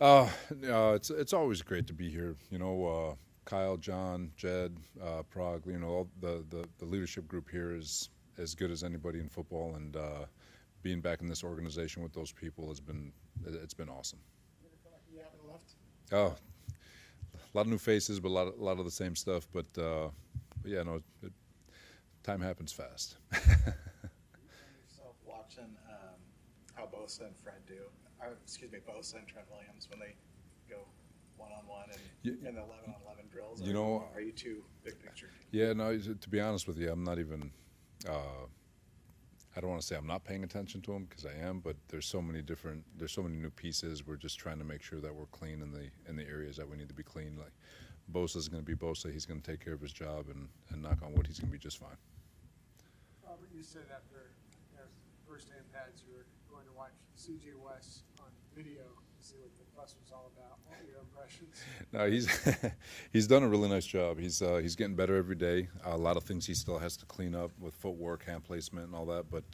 It's always great to be here. Kyle, John, Jed, Prague. All the leadership group here is as good as anybody in football, and being back in this organization with those people it's been awesome. You ever feel like you haven't left? Oh, a lot of new faces, but a lot of the same stuff. But yeah, no, time happens fast. You find yourself watching how Bosa and Fred do. Bosa and Trent Williams when they go one-on-one and in the 11-on-11 drills. Are you too big picture? Yeah, no. To be honest with you, I'm not even. I don't want to say I'm not paying attention to them because I am, but there's so many new pieces. We're just trying to make sure that we're clean in the areas that we need to be clean. Like Bosa's going to be Bosa. He's going to take care of his job, and knock on wood, he's going to be just fine. Robert, you said after first day in pads you were going to watch C.J. West on video to see what the fuss was all about. What are your impressions? No, he's done a really nice job. He's getting better every day. A lot of things he still has to clean up with footwork, hand placement, and all that. But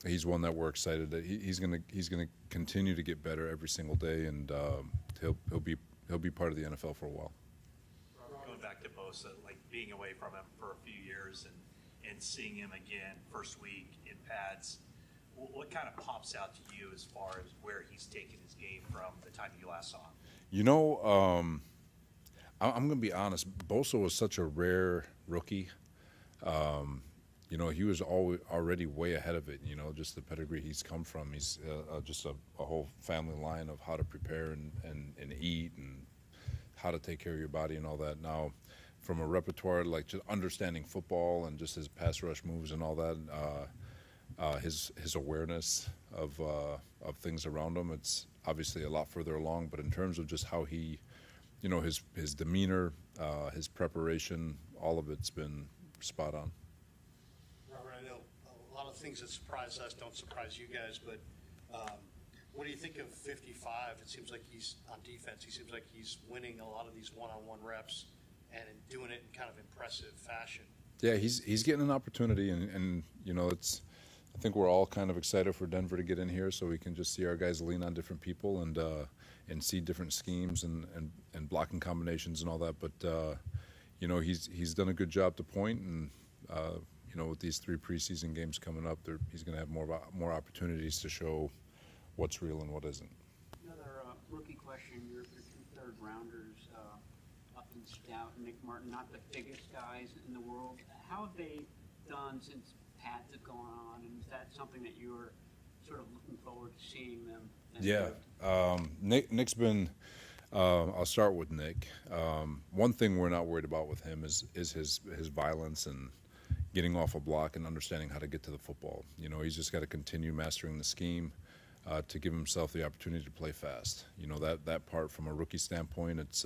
he's one that we're excited that he's gonna continue to get better every single day, and he'll be part of the NFL for a while. Going back to Bosa, like being away from him for a few years and seeing him again first week in pads, what kind of pops out to you as far as where he's taken his game from the time you last saw him? I'm going to be honest. Bosa was such a rare rookie. He was already way ahead of it. Just the pedigree he's come from. He's just a whole family line of how to prepare and eat and how to take care of your body and all that. Now, from a repertoire, like just understanding football and just his pass rush moves and all that, his awareness of things around him, it's obviously a lot further along. But in terms of just how he, his demeanor, his preparation, all of it's been spot on. Robert, I know a lot of things that surprise us don't surprise you guys, but what do you think of 55? It seems like he's on defense. He seems like he's winning a lot of these one-on-one reps and doing it in kind of impressive fashion. Yeah, he's getting an opportunity, and it's. I think we're all kind of excited for Denver to get in here, so we can just see our guys lean on different people and see different schemes and blocking combinations and all that. But he's done a good job to point, and with these 3 preseason games coming up, he's going to have more opportunities to show what's real and what isn't. Another rookie question. Your 2 third rounders up in Scout and Nick Martin, not the biggest guys in the world. How have they done since pads have gone on, and is that something that you're sort of looking forward to seeing them? Yeah, Nick's been. I'll start with Nick. One thing we're not worried about with him is his violence and getting off a block and understanding how to get to the football. He's just got to continue mastering the scheme to give himself the opportunity to play fast. That part from a rookie standpoint, it's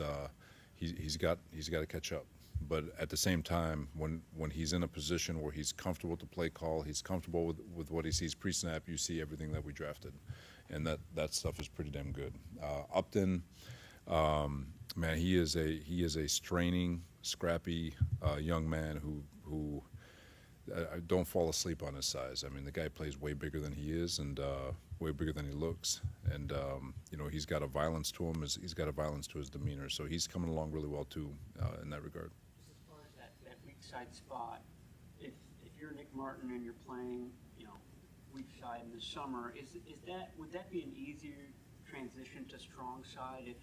he's got to catch up. But at the same time, when he's in a position where he's comfortable to play call, he's comfortable with what he sees pre-snap, you see everything that we drafted. And that stuff is pretty damn good. Upton, man, he is a straining, scrappy young man who don't fall asleep on his size. I mean, the guy plays way bigger than he is and way bigger than he looks. And, he's got a violence to him. He's got a violence to his demeanor. So he's coming along really well, too, in that regard. As far as that weak side spot, if you're Nick Martin and you're playing, weak side in the summer, would that be an easier transition to strong side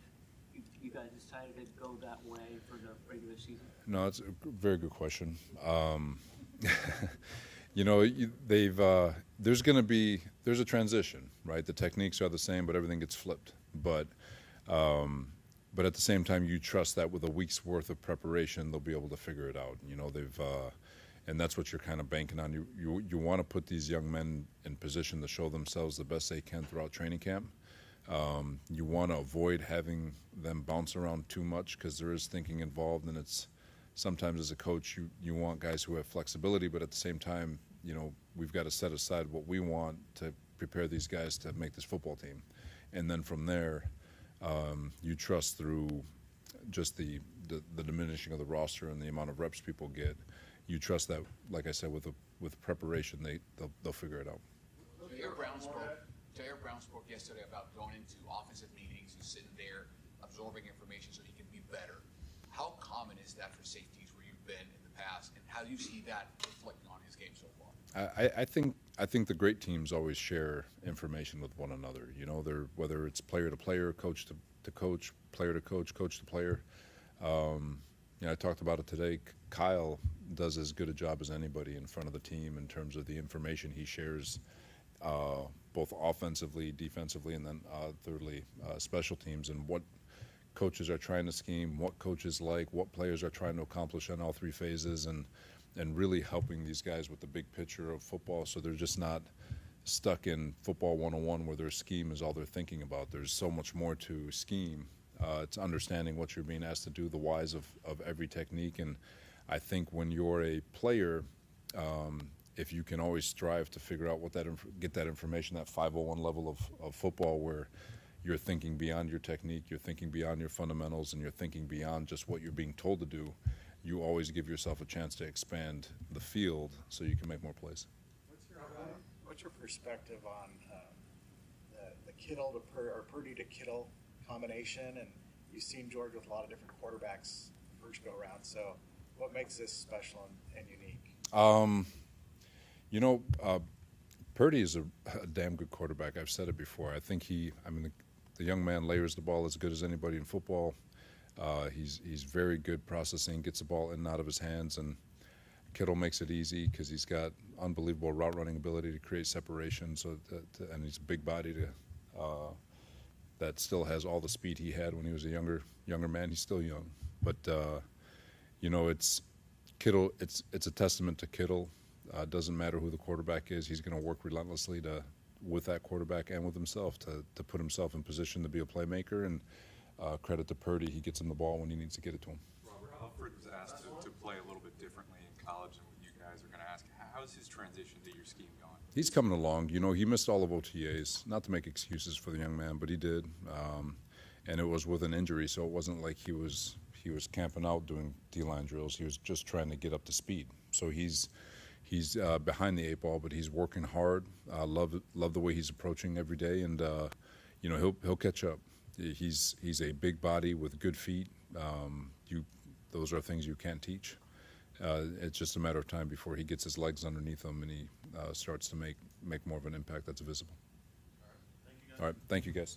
if you guys decided to go that way for the regular season? No, it's a very good question. There's a transition, right? The techniques are the same, but everything gets flipped. But at the same time, you trust that with a week's worth of preparation, they'll be able to figure it out. And that's what you're kind of banking on. You want to put these young men in position to show themselves the best they can throughout training camp. You want to avoid having them bounce around too much because there is thinking involved, and it's sometimes as a coach you want guys who have flexibility, but at the same time, we've got to set aside what we want to prepare these guys to make this football team. And then from there, you trust through just the diminishing of the roster and the amount of reps people get. You trust that, like I said, with preparation, they'll figure it out. Your Browns both Eric Brown spoke yesterday about going into offensive meetings and sitting there absorbing information so he can be better. How common is that for safeties where you've been in the past, and how do you see that reflecting on his game so far? I think the great teams always share information with one another. You know, whether it's player to player, coach to coach, player to coach, coach to player. You know, I talked about it today. Kyle does as good a job as anybody in front of the team in terms of the information he shares, both offensively, defensively, and then thirdly, special teams, and what coaches are trying to scheme, what coaches like, what players are trying to accomplish on all three phases, and really helping these guys with the big picture of football so they're just not stuck in football 101 where their scheme is all they're thinking about. There's so much more to scheme. It's understanding what you're being asked to do, the whys of every technique. And I think when you're a player, if you can always strive to figure out what get that information, that 501 level of football where you're thinking beyond your technique, you're thinking beyond your fundamentals, and you're thinking beyond just what you're being told to do, you always give yourself a chance to expand the field so you can make more plays. What's your perspective on the Kittle to Purdy to Kittle combination? And you've seen George with a lot of different quarterbacks first go around. So what makes this special and unique? You know, Purdy is a damn good quarterback. I've said it before. I think the young man layers the ball as good as anybody in football. He's very good processing, gets the ball in and out of his hands, and Kittle makes it easy because he's got unbelievable route running ability to create separation. And he's a big body that still has all the speed he had when he was a younger man. He's still young, but you know, it's Kittle. It's a testament to Kittle. Doesn't matter who the quarterback is, he's going to work relentlessly with that quarterback and with himself to put himself in position to be a playmaker. And credit to Purdy, he gets him the ball when he needs to get it to him. Robert, Alfred was asked to play a little bit differently in college than what you guys are going to ask. How's his transition to your scheme going? He's coming along. You know, he missed all of OTAs. Not to make excuses for the young man, but he did. And it was with an injury, so it wasn't like he was camping out doing D-line drills. He was just trying to get up to speed. So he's behind the eight ball, but he's working hard. Love the way he's approaching every day, and you know, he'll catch up. He's a big body with good feet. Those are things you can't teach. It's just a matter of time before he gets his legs underneath him and he starts to make more of an impact that's visible. All right, thank you guys.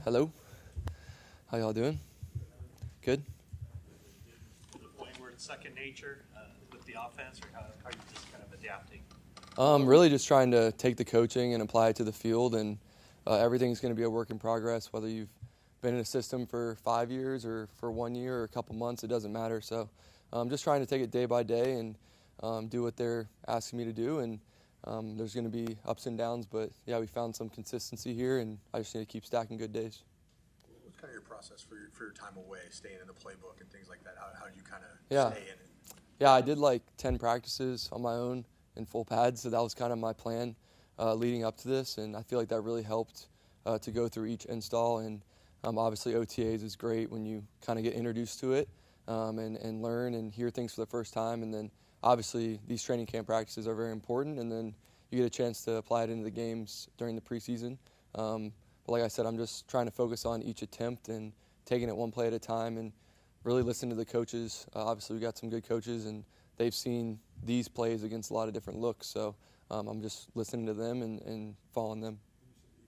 Hello. How y'all doing? Good. To the point where it's second nature with the offense, or how are you just kind of adapting? Really just trying to take the coaching and apply it to the field, and everything's going to be a work in progress, whether you've been in a system for 5 years or for 1 year or a couple months, it doesn't matter. So just trying to take it day by day and do what they're asking me to do, and there's going to be ups and downs, but yeah, we found some consistency here, and I just need to keep stacking good days. What's kind of your process for your time away, staying in the playbook and things like that? How do you kind of stay in it? Yeah, I did like 10 practices on my own in full pads, so that was kind of my plan leading up to this, and I feel like that really helped to go through each install. And obviously OTAs is great when you kind of get introduced to it and learn and hear things for the first time, and then obviously these training camp practices are very important, and then you get a chance to apply it into the games during the preseason. But like I said, I'm just trying to focus on each attempt and taking it one play at a time and really listen to the coaches. Obviously we got some good coaches, and they've seen these plays against a lot of different looks, so I'm just listening to them and following them.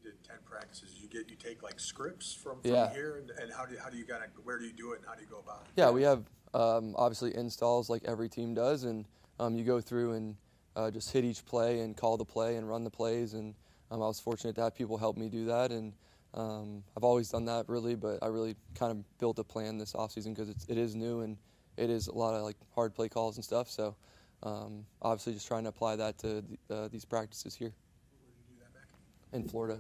You did 10 practices. You take like scripts from here, and how do you kind of, where do you do it, and how do you go about it? Yeah, we have obviously installs like every team does, and you go through and just hit each play and call the play and run the plays, and I was fortunate to have people help me do that, and I've always done that really, but I really kind of built a plan this offseason because it is new and it is a lot of like hard play calls and stuff, so obviously just trying to apply that to these practices here. Where do you do that back? In Florida.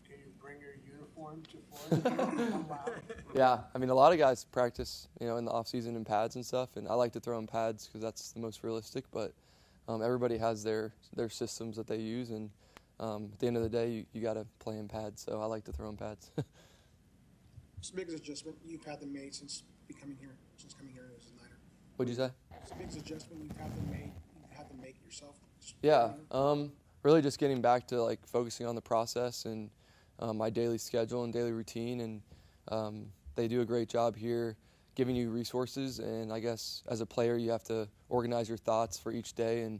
Can you bring your uniform to Florida? Yeah, I mean a lot of guys practice, in the off season in pads and stuff, and I like to throw in pads because that's the most realistic. But everybody has their systems that they use, and at the end of the day, you got to play in pads. So I like to throw in pads. It's the biggest adjustment you've had to make since coming here as a Niner. What'd you say? It's the biggest adjustment you've had to make yourself. Yeah, really just getting back to like focusing on the process and my daily schedule and daily routine, and they do a great job here giving you resources, and I guess as a player you have to organize your thoughts for each day and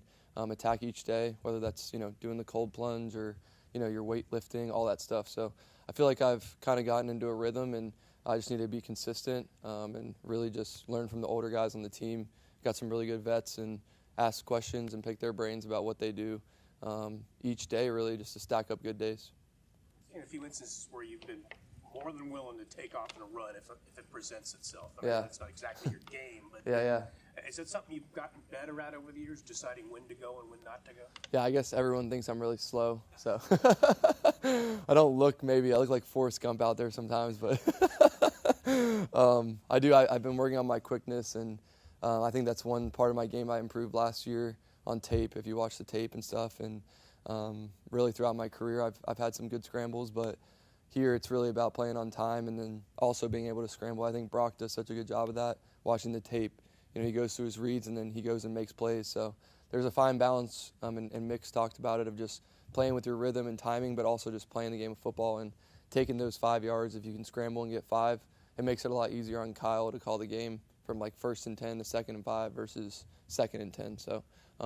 attack each day, whether that's doing the cold plunge or your weightlifting, all that stuff. So I feel like I've kind of gotten into a rhythm, and I just need to be consistent and really just learn from the older guys on the team. Got some really good vets, and ask questions and pick their brains about what they do each day, really just to stack up good days. In a few instances where you've been more than willing to take off in a run if it presents itself. I mean, that's not exactly your game, but is it something you've gotten better at over the years, deciding when to go and when not to go? Yeah, I guess everyone thinks I'm really slow, so I look like Forrest Gump out there sometimes, but I've been working on my quickness, and I think that's one part of my game I improved last year on tape, if you watch the tape and stuff, and really throughout my career I've had some good scrambles, but here it's really about playing on time and then also being able to scramble. I think Brock does such a good job of that, watching the tape. He goes through his reads and then he goes and makes plays. So there's a fine balance, and Mick's talked about it, of just playing with your rhythm and timing, but also just playing the game of football and taking those 5 yards. If you can scramble and get 5, it makes it a lot easier on Kyle to call the game from like 1st and 10 to 2nd and 5 versus 2nd and 10. So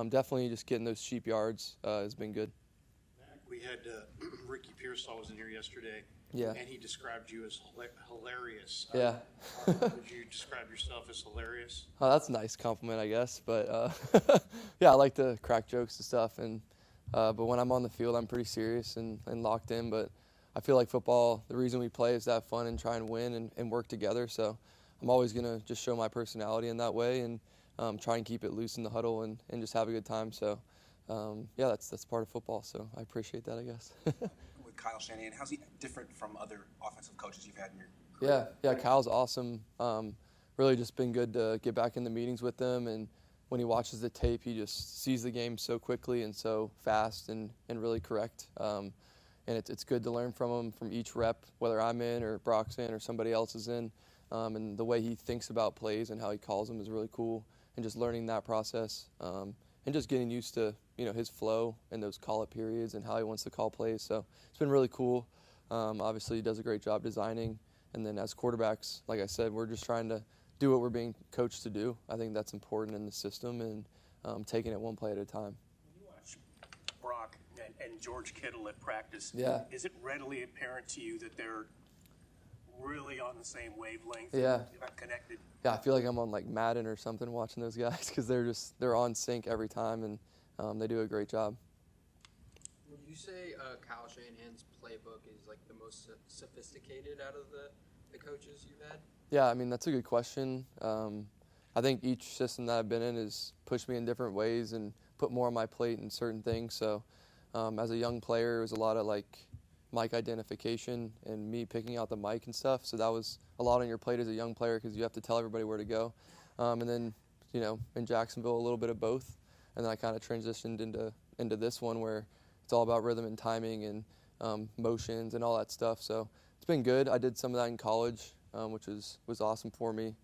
definitely just getting those cheap yards has been good. We had Ricky Pearsall was in here yesterday, and he described you as hilarious. Yeah. Would you describe yourself as hilarious? Oh, that's a nice compliment, I guess. But yeah, I like to crack jokes and stuff. And but when I'm on the field, I'm pretty serious and locked in. But I feel like football, the reason we play is to have fun and try and win and work together. So I'm always gonna just show my personality in that way and try and keep it loose in the huddle and just have a good time. So. Yeah, that's part of football, so I appreciate that, I guess. With Kyle Shanahan, how's he different from other offensive coaches you've had in your career? Yeah, Kyle's awesome. Really just been good to get back in the meetings with him, and when he watches the tape, he just sees the game so quickly and so fast and really correct. And it's good to learn from him from each rep, whether I'm in or Brock's in or somebody else is in. And the way he thinks about plays and how he calls them is really cool, and just learning that process. And just getting used to, his flow and those call-up periods and how he wants to call plays. So it's been really cool. Obviously, he does a great job designing. And then as quarterbacks, like I said, we're just trying to do what we're being coached to do. I think that's important in the system, and taking it one play at a time. When you watch Brock and George Kittle at practice. Yeah. Is it readily apparent to you that they're really on the same wavelength? Yeah. Connected? Yeah, I feel like I'm on like Madden or something watching those guys because they're on sync every time, and they do a great job. Would you say Kyle Shanahan's playbook is like the most sophisticated out of the coaches you've had? Yeah, I mean, that's a good question. I think each system that I've been in has pushed me in different ways and put more on my plate in certain things. So as a young player, it was a lot of like mic identification and me picking out the mic and stuff. So that was a lot on your plate as a young player because you have to tell everybody where to go. And then, in Jacksonville, a little bit of both. And then I kind of transitioned into this one where it's all about rhythm and timing and motions and all that stuff. So it's been good. I did some of that in college, which was awesome for me.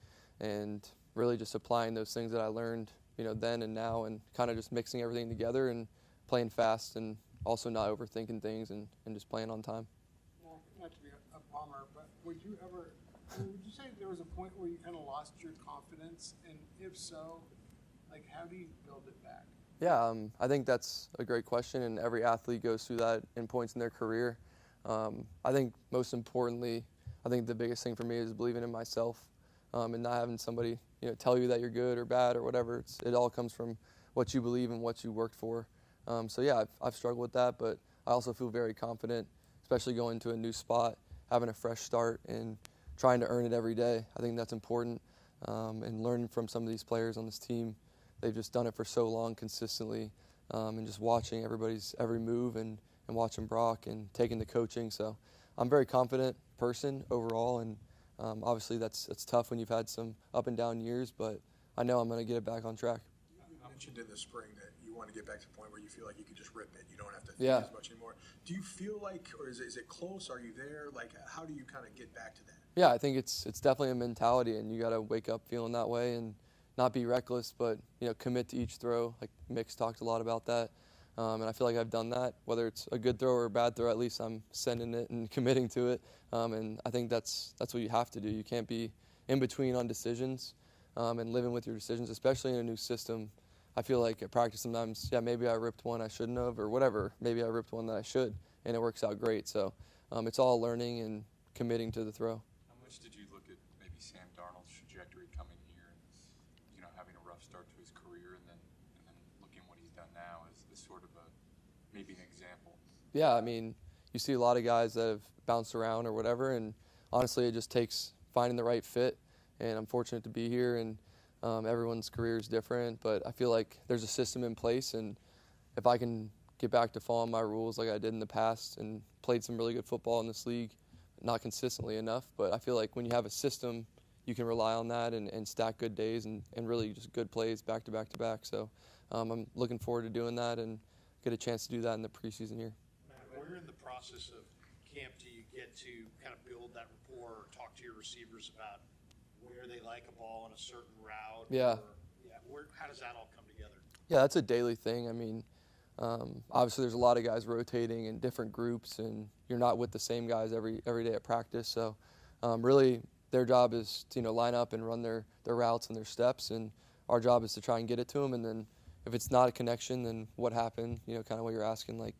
And really just applying those things that I learned, then and now, and kind of just mixing everything together and playing fast and also not overthinking things and just playing on time. Not to be a bummer, but would you say there was a point where you kind of lost your confidence? And if so, like, how do you build it back? Yeah, I think that's a great question, and every athlete goes through that in points in their career. I think most importantly, I think the biggest thing for me is believing in myself and not having somebody tell you that you're good or bad or whatever. It all comes from what you believe and what you worked for. So yeah, I've struggled with that, but I also feel very confident, especially going to a new spot, having a fresh start, and trying to earn it every day. I think that's important, and learning from some of these players on this team. They've just done it for so long consistently, and just watching everybody's every move and watching Brock and taking the coaching. So I'm a very confident person overall, and obviously that's tough when you've had some up and down years, but I know I'm going to get it back on track. You mentioned in the spring that you want to get back to the point where you feel like you can just rip it. You don't have to think Yeah. as much anymore. Do you feel like, or is it close? Are you there? Like, how do you kind of get back to that? Yeah, I think it's definitely a mentality, and you got to wake up feeling that way and not be reckless, but commit to each throw. Like Mick's talked a lot about that, and I feel like I've done that. Whether it's a good throw or a bad throw, at least I'm sending it and committing to it. And I think that's what you have to do. You can't be in between on decisions and living with your decisions, especially in a new system. I feel like at practice sometimes, maybe I ripped one I shouldn't have, or whatever. Maybe I ripped one that I should, and it works out great. So it's all learning and committing to the throw. How much did you look at maybe Sam Darnold's trajectory coming here and having a rough start to his career, and then looking what he's done now as sort of maybe an example? Yeah, I mean, you see a lot of guys that have bounced around or whatever, and honestly, it just takes finding the right fit. And I'm fortunate to be here, and everyone's career is different, but I feel like there's a system in place, and if I can get back to following my rules like I did in the past and played some really good football in this league, not consistently enough, but I feel like when you have a system, you can rely on that and stack good days and really just good plays back to back to back. So I'm looking forward to doing that and get a chance to do that in the preseason here. Where in the process of camp do you get to kind of build that rapport or talk to your receivers about where they like a ball on a certain route? Yeah. How does that all come together? Yeah, that's a daily thing. I mean, obviously there's a lot of guys rotating in different groups, and you're not with the same guys every day at practice. So really their job is to line up and run their routes and their steps, and our job is to try and get it to them. And then if it's not a connection, then what happened? Kind of what you're asking, like,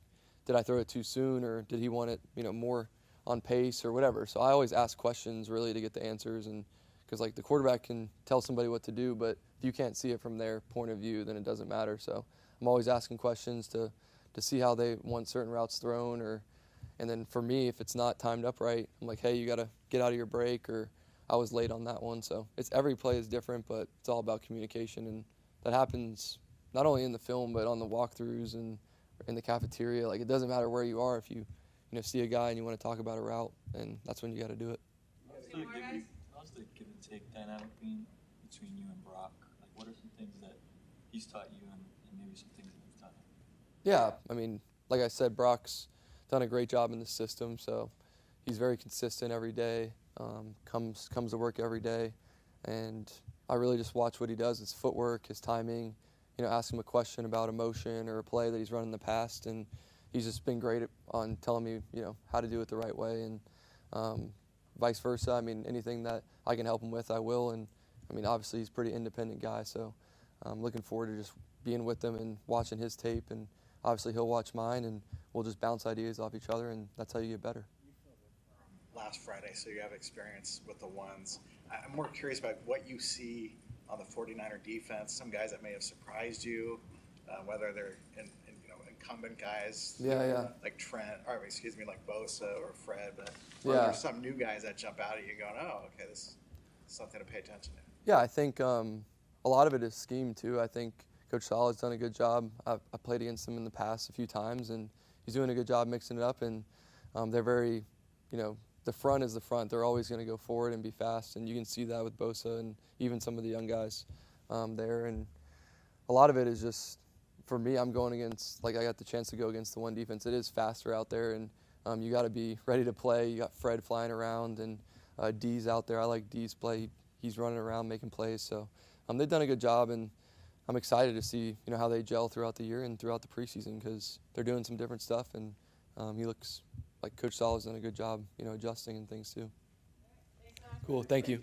did I throw it too soon, or did he want it more on pace or whatever? So I always ask questions really to get the answers, and because like the quarterback can tell somebody what to do, but if you can't see it from their point of view, then it doesn't matter. So I'm always asking questions to see how they want certain routes thrown, and then for me, if it's not timed up right, I'm like, hey, you got to get out of your break, or I was late on that one. So every play is different, but it's all about communication, and that happens not only in the film, but on the walkthroughs and in the cafeteria. Like, it doesn't matter where you are. If you see a guy and you want to talk about a route, and that's when you got to do it. How's the give and take dynamic between you and Brock? Like, what are some things that he's taught you, and maybe some things that you've taught him? Yeah, I mean, like I said, Brock's done a great job in the system, so he's very consistent every day, comes to work every day, and I really just watch what he does, his footwork, his timing, ask him a question about a motion or a play that he's run in the past, and he's just been great on telling me, how to do it the right way, and vice versa. I mean, anything that I can help him with, I will, and I mean, obviously he's a pretty independent guy, so I'm looking forward to just being with him and watching his tape and obviously he'll watch mine, and we'll just bounce ideas off each other, and that's how you get better. Last Friday, so you have experience with the ones. I'm more curious about what you see on the 49er defense, some guys that may have surprised you, whether they're incumbent guys, like Trent, or excuse me, like Bosa or Fred, but there's some new guys that jump out at you going, oh, okay, this is something to pay attention to. Yeah, I think a lot of it is scheme too. I think Coach Saleh's done a good job. I played against him in the past a few times, and he's doing a good job mixing it up, and they're very, the front is the front. They're always going to go forward and be fast, and you can see that with Bosa and even some of the young guys there. And a lot of it is just, for me, I'm going against, I got the chance to go against the one defense. It is faster out there, and you got to be ready to play. You got Fred flying around, and D's out there. I like D's play. He's running around making plays. So they've done a good job, and I'm excited to see how they gel throughout the year and throughout the preseason, because they're doing some different stuff, and he looks like Coach Saleh's done a good job, adjusting and things too. Cool. Thank you.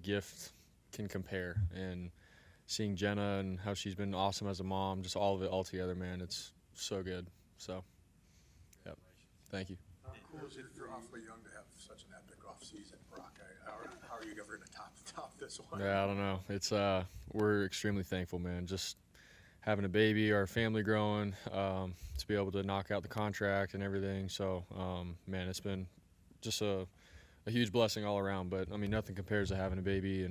gift can compare. And seeing Jenna and how she's been awesome as a mom, just all of it all together, man, it's so good. So, yep. Thank you. How cool is it? You're awfully young to have such an epic off season, Brock. How are you ever going to top this one? Yeah, I don't know. It's we're extremely thankful, man. Just having a baby, our family growing, to be able to knock out the contract and everything. So, man, it's been just a huge blessing all around. But I mean, nothing compares to having a baby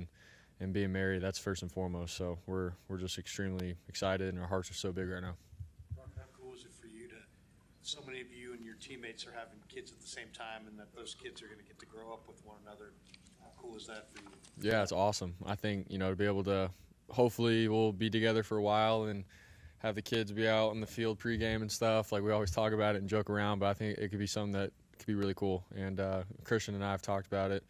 and being married. That's first and foremost. So we're just extremely excited, and our hearts are so big right now. How cool is it for you to? So many of you and your teammates are having kids at the same time, and that those kids are going to get to grow up with one another. How cool is that for you? Yeah, it's awesome. I think, to be able to, hopefully we'll be together for a while and have the kids be out in the field pregame and stuff. Like, we always talk about it and joke around, but I think it could be something that could be really cool. And Christian and I have talked about it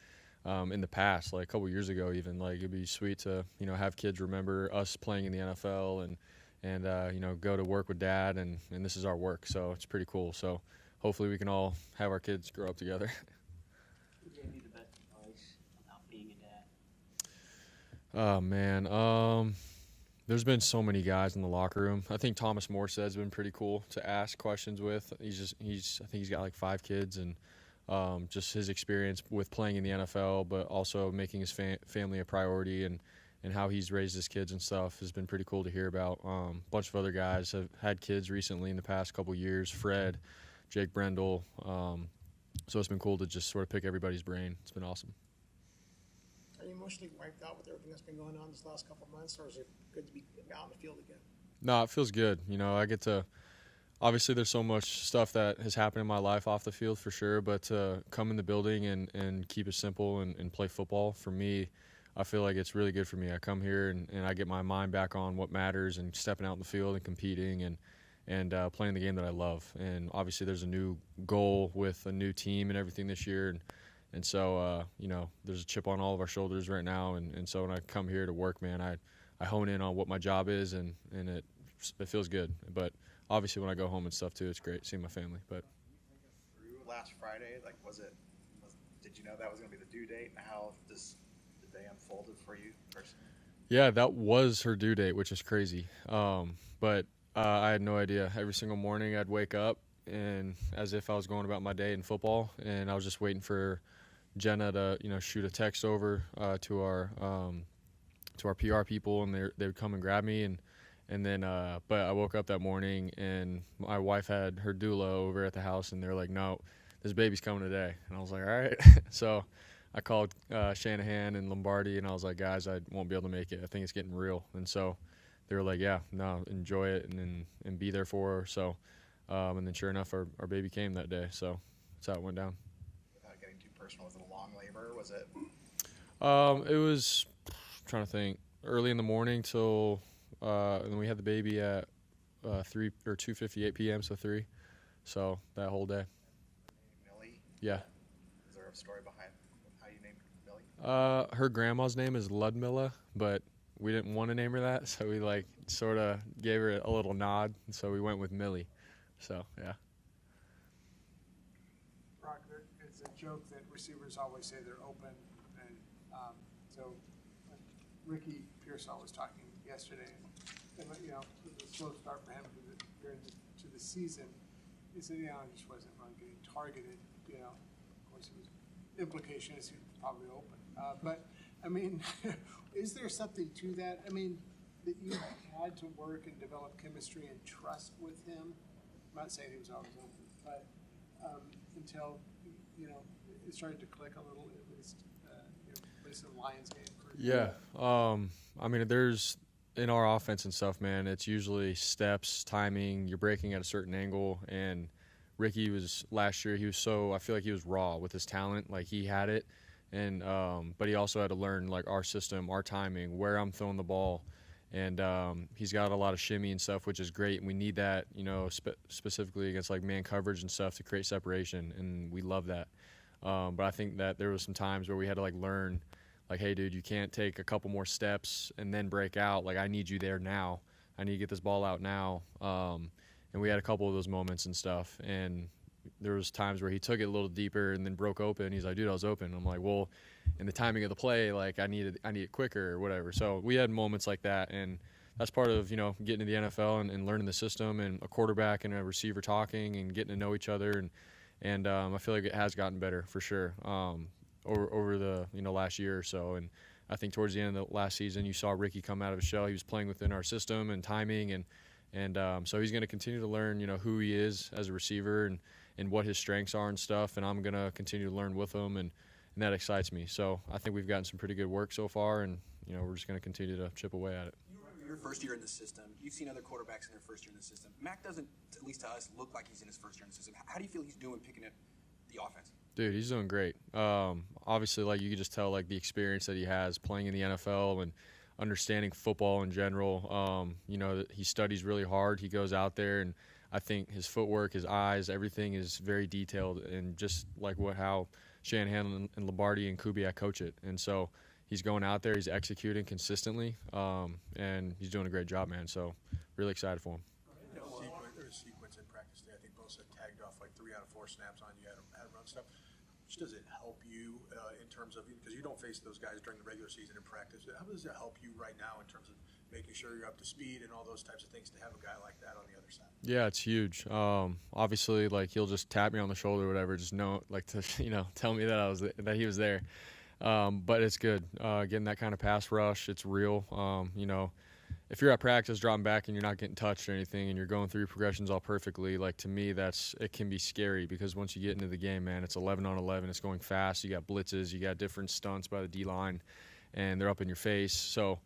in the past, like a couple years ago even. Like, it'd be sweet to, have kids remember us playing in the NFL and go to work with Dad, and this is our work. So it's pretty cool. So hopefully we can all have our kids grow up together. Who gave you the best advice about being a dad? Oh, man. There's been so many guys in the locker room. I think Thomas Morstead's been pretty cool to ask questions with. I think he's got like 5 kids, and just his experience with playing in the NFL, but also making his family a priority, and how he's raised his kids and stuff has been pretty cool to hear about. A bunch of other guys have had kids recently in the past couple years. Fred, Jake Brendel. So it's been cool to just sort of pick everybody's brain. It's been awesome. Are you emotionally wiped out with everything that's been going on this last couple of months, or is it good to be out in the field again? No, it feels good. I get to – obviously there's so much stuff that has happened in my life off the field for sure, but to come in the building and keep it simple and play football, for me, I feel like it's really good for me. I come here and I get my mind back on what matters and stepping out in the field and competing and playing the game that I love. And obviously there's a new goal with a new team and everything this year, and so, there's a chip on all of our shoulders right now. And so when I come here to work, man, I hone in on what my job is, and it feels good. But obviously when I go home and stuff too, it's great seeing my family. But last Friday, did you know that was going to be the due date, and how the day unfolded for you personally? Yeah, that was her due date, which is crazy. But I had no idea. Every single morning I'd wake up and as if I was going about my day in football, and I was just waiting for Jenna to, shoot a text over to our PR people, and they would come and grab me, and then but I woke up that morning and my wife had her doula over at the house, and they're like, "No, this baby's coming today." And I was like, "All right." So I called Shanahan and Lombardi, and I was like, "Guys, I won't be able to make it. I think it's getting real." And so they were like, "Yeah, no, enjoy it and be there for her." So and then sure enough, our baby came that day. So that's how it went down. Without getting too personal, was it a long labor? Was it? It was, I'm trying to think, early in the morning till, and then we had the baby at 3 or 2:58 p.m. so 3. So that whole day. Millie? Yeah. Is there a story behind how you named Millie? Her grandma's name is Ludmilla, but we didn't want to name her that, so we sort of gave her a little nod, and so we went with Millie. So yeah. Brock, it's a joke that receivers always say they're open, and so Ricky Pearsall was talking yesterday, and it was a slow start for him to the season. He said, he just wasn't really getting targeted. Of course, implication is he was probably open, but I mean, is there something to that? I mean, that you had to work and develop chemistry and trust with him. I'm not saying he was always open, but until it started to click a little, at least in the Lions game. Yeah, I mean, there's in our offense and stuff, man. It's usually steps, timing. You're breaking at a certain angle, and Ricky was last year. He was I feel like he was raw with his talent. Like, he had it, and but he also had to learn our system, our timing, where I'm throwing the ball. And he's got a lot of shimmy and stuff, which is great. And we need that, specifically against man coverage and stuff to create separation, and we love that. But I think that there was some times where we had to learn, hey, dude, you can't take a couple more steps and then break out. I need you there now. I need to get this ball out now. And we had a couple of those moments and stuff. And there was times where he took it a little deeper and then broke open. He's like, dude, I was open. I'm like, well, in the timing of the play, like I need it quicker or whatever. So we had moments like that, and that's part of, you know, getting to the NFL and learning the system, and a quarterback and a receiver talking and getting to know each other. And I feel like it has gotten better for sure over the, you know, last year or so. And I think towards the end of the last season, you saw Ricky come out of his shell. He was playing within our system and timing, and so he's going to continue to learn, you know, who he is as a receiver and what his strengths are and stuff. And I'm going to continue to learn with him, and that excites me. So I think we've gotten some pretty good work so far, and, you know, we're just going to continue to chip away at it. Your first year in the system, you've seen other quarterbacks in their first year in the system. Mac doesn't, at least to us, look like he's in his first year in the system. How do you feel he's doing picking up the offense? Dude, he's doing great. Obviously, like, you can just tell, like, the experience that he has playing in the NFL and understanding football in general. You know, he studies really hard. He goes out there, and I think his footwork, his eyes, everything is very detailed, and just like how Shanahan and Lombardi and Kubiak coach it. And so he's going out there, he's executing consistently, and he's doing a great job, man. So really excited for him. There's a sequence in practice today. I think both tagged off like 3 out of 4 snaps on you, had run stuff. Which does it help you in terms of, because you don't face those guys during the regular season in practice, how does it help you right now in terms of making sure you're up to speed and all those types of things to have a guy like that on the other side? Yeah, it's huge. Obviously, like, he'll just tap me on the shoulder or whatever, just know, like, to, you know, tell me that he was there. But it's good. Getting that kind of pass rush, it's real. You know, if you're at practice dropping back and you're not getting touched or anything and you're going through your progressions all perfectly, like, to me, it can be scary, because once you get into the game, man, it's 11 on 11. It's going fast. You got blitzes. You got different stunts by the D-line, and they're up in your face. So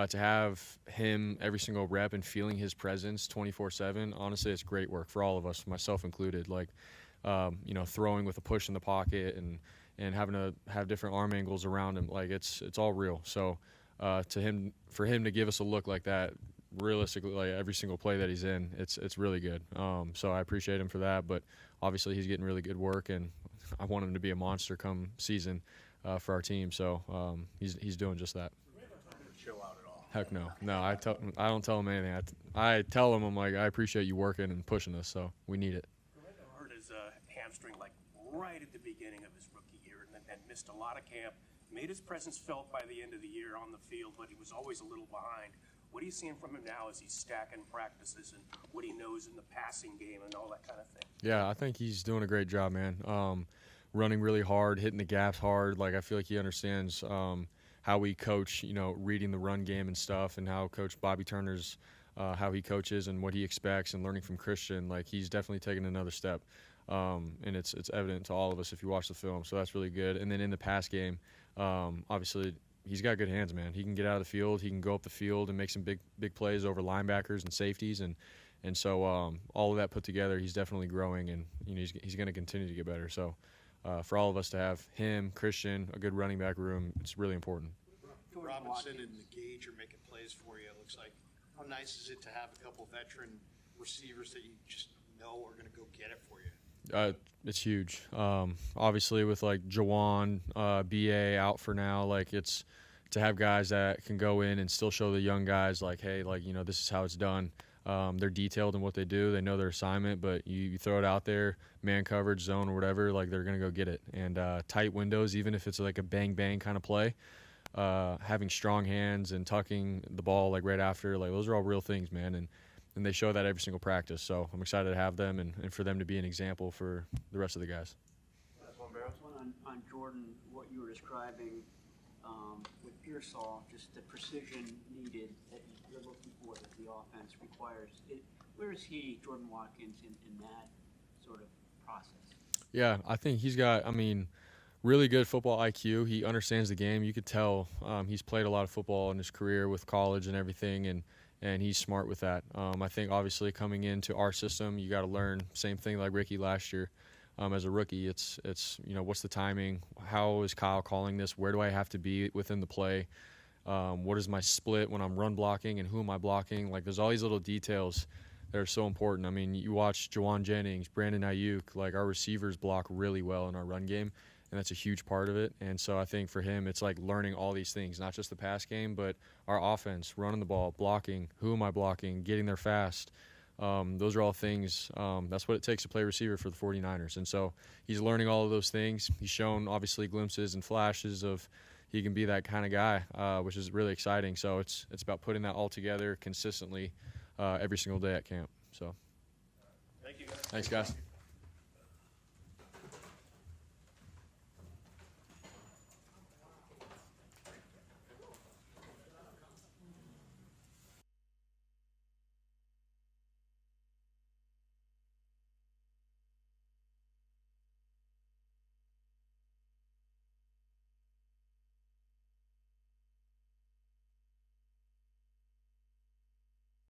to have him every single rep and feeling his presence 24/7, honestly, it's great work for all of us, myself included. Like, you know, throwing with a push in the pocket and having to have different arm angles around him, like, it's all real. So for him to give us a look like that, realistically, like, every single play that he's in, it's really good. So I appreciate him for that, but obviously he's getting really good work, and I want him to be a monster come season for our team. So he's doing just that. Chill out at all? Heck no. I don't tell him anything. I tell him, I'm like, I appreciate you working and pushing us, so we need it. Hurt his hamstring like right at the beginning of his rookie year, and missed a lot of camp. Made his presence felt by the end of the year on the field, but he was always a little behind. What are you seeing from him now as he's stacking practices and what he knows in the passing game and all that kind of thing? Yeah, I think he's doing a great job, man. Running really hard, hitting the gaps hard. Like, I feel like he understands how we coach, you know, reading the run game and stuff, and how Coach Bobby Turner's how he coaches and what he expects, and learning from Christian. Like, he's definitely taken another step. And it's evident to all of us if you watch the film, so that's really good. And then in the pass game, obviously he's got good hands, man. He can get out of the field, he can go up the field and make some big plays over linebackers and safeties, and so all of that put together, he's definitely growing, and, you know, he's going to continue to get better. So for all of us to have him, Christian, a good running back room, it's really important. Robinson and the Gage are making plays for you, it looks like. How nice is it to have a couple veteran receivers that you just know are going to go get it for you? It's huge. Obviously, with, like, Jawan, BA out for now, like, it's to have guys that can go in and still show the young guys, like, hey, like, you know, this is how it's done. They're detailed in what they do. They know their assignment, but you throw it out there, man coverage, zone, or whatever, like, they're going to go get it. And tight windows, even if it's like a bang-bang kind of play, having strong hands and tucking the ball, like, right after, like, those are all real things, man. And they show that every single practice. So I'm excited to have them and for them to be an example for the rest of the guys. One on Jordan, what you were describing with Pearsall, just the precision needed that you're looking for that the offense requires. Where is he, Jordan Watkins, in that sort of process? Yeah, I think he's got, really good football IQ. He understands the game. You could tell he's played a lot of football in his career with college and everything, and he's smart with that. I think, obviously, coming into our system, you got to learn, same thing like Ricky last year. As a rookie, it's you know, what's the timing? How is Kyle calling this? Where do I have to be within the play? What is my split when I'm run blocking, and who am I blocking? Like, there's all these little details that are so important. I mean, you watch Juwan Jennings, Brandon Ayuk, like, our receivers block really well in our run game, and that's a huge part of it. And so I think for him, it's like learning all these things, not just the pass game, but our offense, running the ball, blocking, who am I blocking, getting there fast, Those are all things, that's what it takes to play receiver for the 49ers. And so he's learning all of those things. He's shown, obviously, glimpses and flashes of he can be that kind of guy, which is really exciting. So it's about putting that all together consistently every single day at camp. So thank you, guys. Thanks, guys.